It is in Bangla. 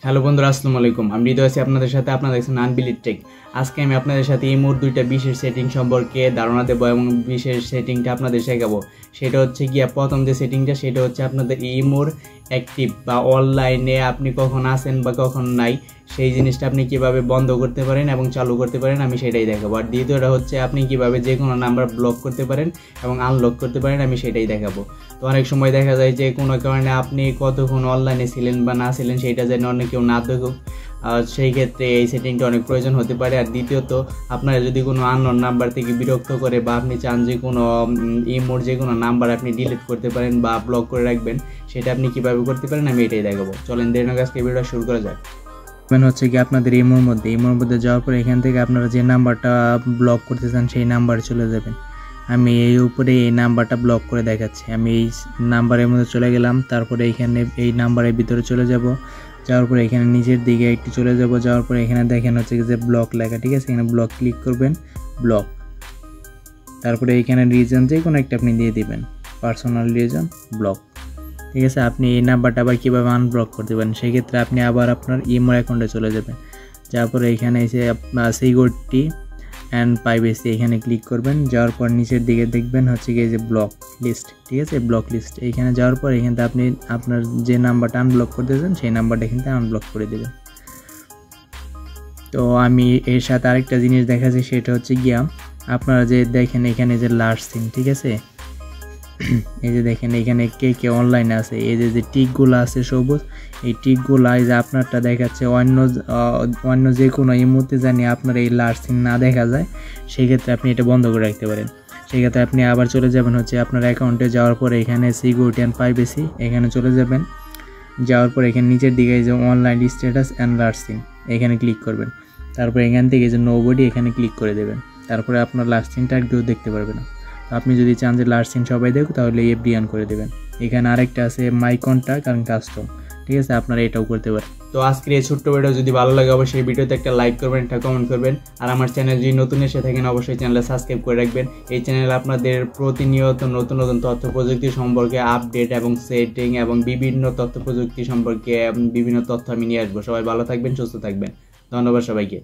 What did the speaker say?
হ্যালো বন্ধুরা, আসসালামু আলাইকুম। আমি হৃদয় আছি আপনাদের সাথে। আপনারা দেখছেন আনবিলিভ টেক। আজকে আমি আপনাদের সাথে ইমোর দুইটা বিশেষ সেটিং সম্পর্কে ধারণা দেবো এবং বিশেষ সেটিংটা আপনাদের শেখাবো। সেটা হচ্ছে গিয়া প্রথম যে সেটিংটা, সেটা হচ্ছে আপনাদের ইমোর অ্যাক্টিভ বা অনলাইনে আপনি কখন আছেন বা কখন নাই, সেই জিনিসটা আপনি কিভাবে বন্ধ করতে পারেন এবং চালু করতে পারেন, আমি সেটাই দেখাবো। আর দ্বিতীয়টা হচ্ছে আপনি কিভাবে যে কোনো নাম্বার ব্লক করতে পারেন এবং আনলক করতে পারেন, আমি সেটাই দেখাবো। তো অনেক সময় দেখা যায় যে কোনো কারণে আপনি কতক্ষণ অনলাইনে ছিলেন বা না ছিলেন সেটা যেন অন্য কেউ না দেখুক, সেই ক্ষেত্রে এই সেটিংটা অনেক প্রয়োজন হতে পারে। আর দ্বিতীয়ত, আপনারা যদি কোনো আননোন নাম্বার থেকে বিরক্ত করে বা আপনি চান যে কোনো ইমোর যে কোনো নাম্বার আপনি ডিলিট করতে পারেন বা ব্লক করে রাখবেন, সেটা আপনি কীভাবে করতে পারেন আমি এটাই দেখাবো। চলেন দেরি না আজকে ভিডিওটা শুরু করা যাক। হচ্ছে কি আপনাদের ইমোর মধ্যে যাওয়ার পরে এখান থেকে আপনারা যে নাম্বারটা ব্লক করতে চান সেই নাম্বারে চলে যাবেন। আমি এই উপরে এই নাম্বারটা ব্লক করে দেখাচ্ছি। আমি এই নাম্বারের মধ্যে চলে গেলাম, তারপরে এখানে এই নাম্বারের ভিতরে চলে যাব। যাওয়ার পরে এখানে নিচের দিকে একটু চলে যাব। যাওয়ার পরে এখানে দেখেন হচ্ছে যে ব্লক লেখা, ঠিক আছে? এখানে ব্লক ক্লিক করবেন, ব্লক। তারপরে এখানে রিজন যে কোনো একটা আপনি দিয়ে দিবেন, পার্সোনাল রিজন, ব্লক। ঠিক আছে? আপনি এই নাম্বারটা আবার কীভাবে আনব্লক করতে পারেন, সেক্ষেত্রে আপনি আবার আপনার ইমো অ্যাকাউন্টে চলে যাবেন। যাওয়ার পরে এখানে এসে সিকিউরিটি অ্যান্ড প্রাইভেসি এখানে ক্লিক করবেন। যাওয়ার পর নিচের দিকে দেখবেন হচ্ছে কি যে ব্লক লিস্ট, ঠিক আছে? ব্লক লিস্ট এইখানে যাওয়ার পর এখানে আপনি আপনার যে নাম্বারটা আনব্লক করতে চান সেই নাম্বারটা এখান থেকে আনব্লক করে দেবেন। তো আমি এর সাথে আরেকটা জিনিস দেখাচ্ছি, সেটা হচ্ছে গিয়া আপনারা যে দেখেন এখানে যে লাস্ট সিন, ঠিক আছে? এই যে দেখেন এখানে কে কে অনলাইনে আছে, এই যে টিকগুলো আছে সবুজ, এই টিকগুলো এই যে আপনারটা দেখাচ্ছে অন্য যে কোনো ইমোতে জানি আপনার এই লাস্ট সিন না দেখা যায়, সেক্ষেত্রে আপনি এটা বন্ধ করে রাখতে পারেন। সেক্ষেত্রে আপনি আবার চলে যাবেন হচ্ছে আপনার অ্যাকাউন্টে। যাওয়ার পরে এখানে সিকিউরিটি অ্যান্ড প্রাইভেসি এখানে চলে যাবেন। যাওয়ার পরে এখানে নিচের দিকে এই যে online status and last seen এখানে ক্লিক করবেন। তারপরে এখান থেকে যে নোবডি এখানে ক্লিক করে দেবেন। তারপরে আপনার লাস্ট সিনটা আর কেউ দেখতে পারবে না। আপনি যদি চান যে লাস্ট সিন সবাই দেখুক, তাহলে এফডি অন করে দেবেন। এখানে আরেকটা আছে মাই কন্ট্যাক্ট আর কাস্টম, ঠিক আছে? আপনারা এটাও করতে পারেন। তো আজকের এই ছোট্ট ভিডিও যদি ভালো লাগে অবশ্যই ভিডিওতে একটা লাইক করবেন, একটা কমেন্ট করবেন। আর আমার চ্যানেল যদি নতুন এসে থাকেন অবশ্যই চ্যানেলে সাবস্ক্রাইব করে রাখবেন। এই চ্যানেলে আপনাদের প্রতিনিয়ত নতুন নতুন তথ্য প্রযুক্তি সম্পর্কে আপডেট এবং সেটিং এবং বিভিন্ন তথ্য প্রযুক্তি সম্পর্কে বিভিন্ন তথ্য আমি নিয়ে আসবো। সবাই ভালো থাকবেন, সুস্থ থাকবেন। ধন্যবাদ সবাইকে।